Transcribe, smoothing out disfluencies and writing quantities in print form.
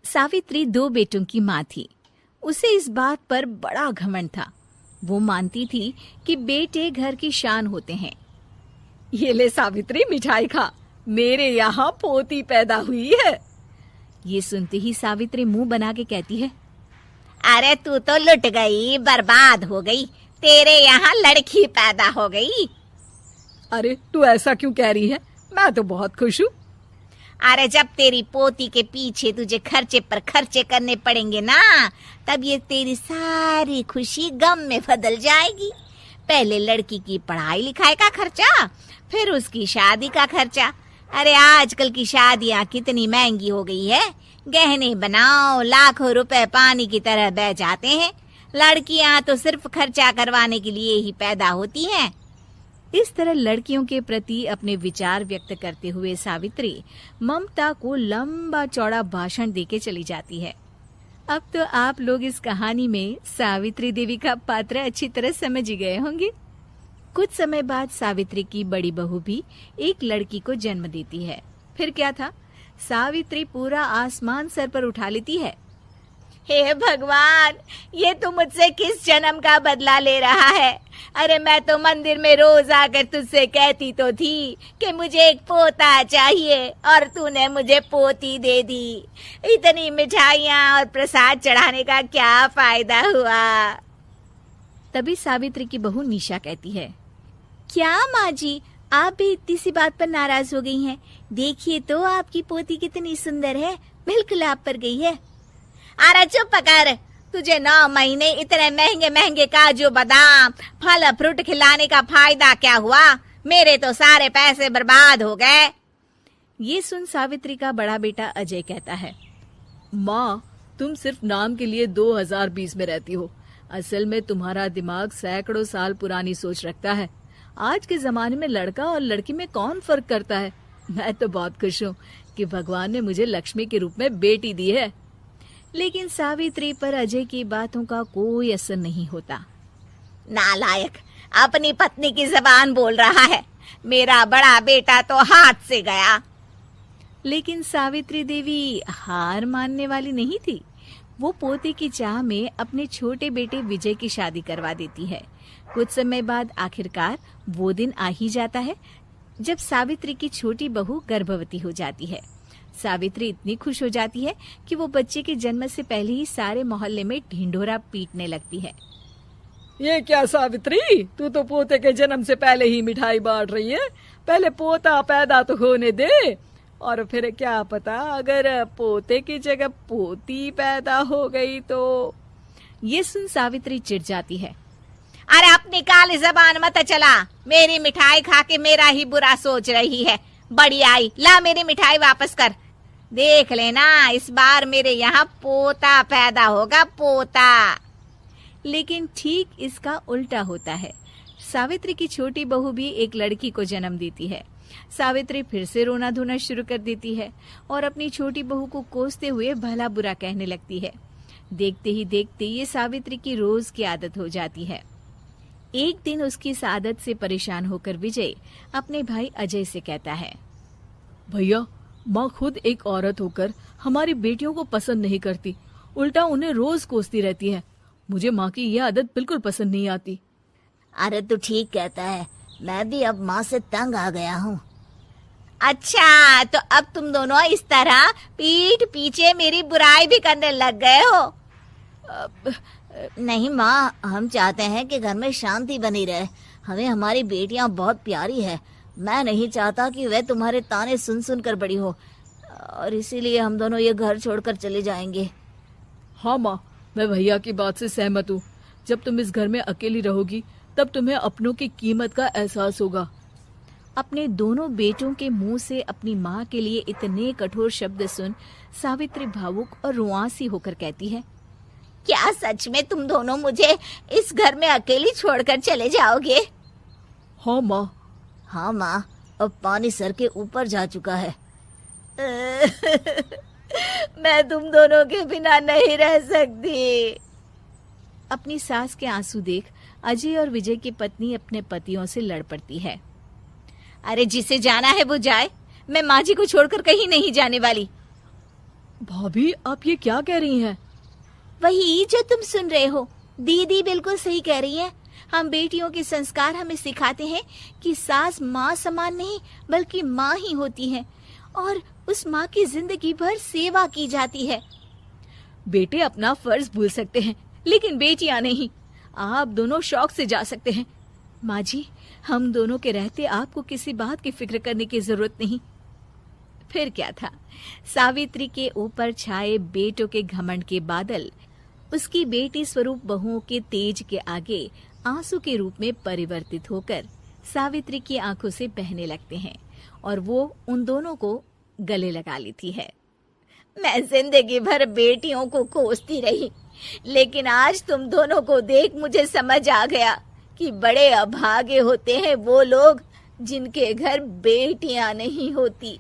सावित्री 2 बेटों की माँ थी। उसे इस बात पर बड़ा घमंड था। वो मानती थी कि बेटे घर की शान होते हैं। ये ले सावित्री, मिठाई खा, मेरे यहाँ पोती पैदा हुई है। ये सुनते ही सावित्री मुंह बना के कहती है, अरे तू तो लुट गई, बर्बाद हो गई, तेरे यहाँ लड़की पैदा हो गई। अरे तू ऐसा क्यों कह रही है? मैं तो बहुत खुश हूँ। अरे जब तेरी पोती के पीछे तुझे खर्चे पर खर्चे करने पड़ेंगे ना, तब ये तेरी सारी खुशी गम में बदल जाएगी। पहले लड़की की पढ़ाई लिखाई का खर्चा, फिर उसकी शादी का खर्चा। अरे आजकल की शादियाँ कितनी महंगी हो गई है। गहने बनाओ, लाखों रुपए पानी की तरह बह जाते हैं। लड़कियाँ तो सिर्फ खर्चा करवाने के लिए ही पैदा होती हैं। इस तरह लड़कियों के प्रति अपने विचार व्यक्त करते हुए सावित्री ममता को लंबा चौड़ा भाषण देके चली जाती है। अब तो आप लोग इस कहानी में सावित्री देवी का पात्र अच्छी तरह समझ ही गए होंगे। कुछ समय बाद सावित्री की बड़ी बहू भी एक लड़की को जन्म देती है। फिर क्या था, सावित्री पूरा आसमान सर पर उठा लेती है। हे भगवान, ये तू मुझसे किस जन्म का बदला ले रहा है? अरे मैं तो मंदिर में रोज आकर तुझसे कहती तो थी कि मुझे एक पोता चाहिए, और तूने मुझे पोती दे दी। इतनी मिठाइयाँ और प्रसाद चढ़ाने का क्या फायदा हुआ? तभी सावित्री की बहू निशा कहती है, क्या माँ जी, आप भी इतनी सी बात पर नाराज हो गई हैं? देखिए तो आपकी पोती कितनी सुंदर है, बिल्कुल आप पर गई है। अरे चुप कर, तुझे 9 महीने इतने महंगे महंगे काजू बादाम फल फ्रूट खिलाने का फायदा क्या हुआ? मेरे तो सारे पैसे बर्बाद हो गए। ये सुन सावित्री का बड़ा बेटा अजय कहता है, माँ, तुम सिर्फ नाम के लिए 2020 में रहती हो। असल में तुम्हारा दिमाग सैकड़ों साल पुरानी सोच रखता है। आज के जमाने में लड़का और लड़की में कौन फर्क करता है? मैं तो बहुत खुश हूँ कि भगवान ने मुझे लक्ष्मी के रूप में बेटी दी है। लेकिन सावित्री पर अजय की बातों का कोई असर नहीं होता। नालायक, अपनी पत्नी की जबान बोल रहा है। मेरा बड़ा बेटा तो हाथ से गया। लेकिन सावित्री देवी हार मानने वाली नहीं थी। वो पोते की चाह में अपने छोटे बेटे विजय की शादी करवा देती है। कुछ समय बाद आखिरकार वो दिन आ ही जाता है जब सावित्री की छोटी बहू गर्भवती हो जाती है। सावित्री इतनी खुश हो जाती है कि वो बच्चे के जन्म से पहले ही सारे मोहल्ले में ढिंढोरा पीटने लगती है। ये क्या सावित्री, तू तो पोते के जन्म से पहले ही मिठाई बांट रही है। पहले पोता पैदा तो होने दे, और फिर क्या पता अगर पोते की जगह पोती पैदा हो गई तो। ये सुन सावित्री चिढ़ जाती है। अरे अपनी काली जबान मत चला, मेरी मिठाई खा के मेरा ही बुरा सोच रही है। बड़ी आई, ला मेरी मिठाई वापस कर। देख लेना, इस बार मेरे यहाँ पोता पैदा होगा, पोता। लेकिन ठीक इसका उल्टा होता है। सावित्री की छोटी बहू भी एक लड़की को जन्म देती है। सावित्री फिर से रोना धोना शुरू कर देती है और अपनी छोटी बहू को कोसते हुए भला बुरा कहने लगती है। देखते ही देखते ये सावित्री की रोज की आदत हो जाती है। एक दिन उसकी इस आदत से परेशान होकर विजय अपने भाई अजय से कहता है, भैया, माँ खुद एक औरत होकर हमारी बेटियों को पसंद नहीं करती, उल्टा उन्हें रोज कोसती रहती है। मुझे माँ की यह आदत बिल्कुल पसंद नहीं आती। अरे तू ठीक कहता है, मैं भी अब माँ से तंग आ गया हूँ। अच्छा, तो अब तुम दोनों इस तरह पीठ पीछे मेरी बुराई भी करने लग गए हो? नहीं माँ, हम चाहते हैं कि घर में शांति बनी रहे। हमें हमारी बेटियाँ बहुत प्यारी है। मैं नहीं चाहता कि वह तुम्हारे ताने सुन सुन कर बड़ी हो, और इसीलिए हम दोनों ये घर छोड़कर चले जाएंगे। हाँ माँ, मैं भैया की बात से सहमत हूँ। जब तुम इस घर में अकेली रहोगी तब तुम्हें अपनों की कीमत का एहसास होगा। अपने दोनों बेटों के मुंह से अपनी माँ के लिए इतने कठोर शब्द सुन सावित्री भावुक और रुआंसी होकर कहती है, क्या सच में तुम दोनों मुझे इस घर में अकेली छोड़कर चले जाओगे? हाँ माँ। हाँ माँ, अब पानी सर के ऊपर जा चुका है। मैं तुम दोनों के बिना नहीं रह सकती। अपनी सास के आंसू देख अजय और विजय की पत्नी अपने पतियों से लड़ पड़ती है। अरे जिसे जाना है वो जाए, मैं माँ जी को छोड़कर कहीं नहीं जाने वाली। भाभी, आप ये क्या कह रही हैं? वही जो तुम सुन रहे हो, दीदी बिल्कुल सही कह रही है। हम बेटियों के संस्कार हमें सिखाते हैं कि सास माँ समान नहीं बल्कि माँ ही होती है और उस माँ की जिंदगी भर सेवा की जाती है। बेटे अपना फर्ज भूल सकते हैं, लेकिन बेटियां नहीं। आप दोनों शौक से जा सकते हैं। माँ जी, हम दोनों के रहते आपको किसी बात की फिक्र करने की जरूरत नहीं। फिर क्या था, सावित्री के ऊपर छाए बेटों के घमंड के बादल उसकी बेटी स्वरूप बहुओं के तेज के आगे आंसू के रूप में परिवर्तित होकर सावित्री की आंखों से बहने लगते हैं और वो उन दोनों को गले लगा लेती है। मैं जिंदगी भर बेटियों को कोसती रही, लेकिन आज तुम दोनों को देख मुझे समझ आ गया कि बड़े अभागे होते हैं वो लोग जिनके घर बेटियां नहीं होती।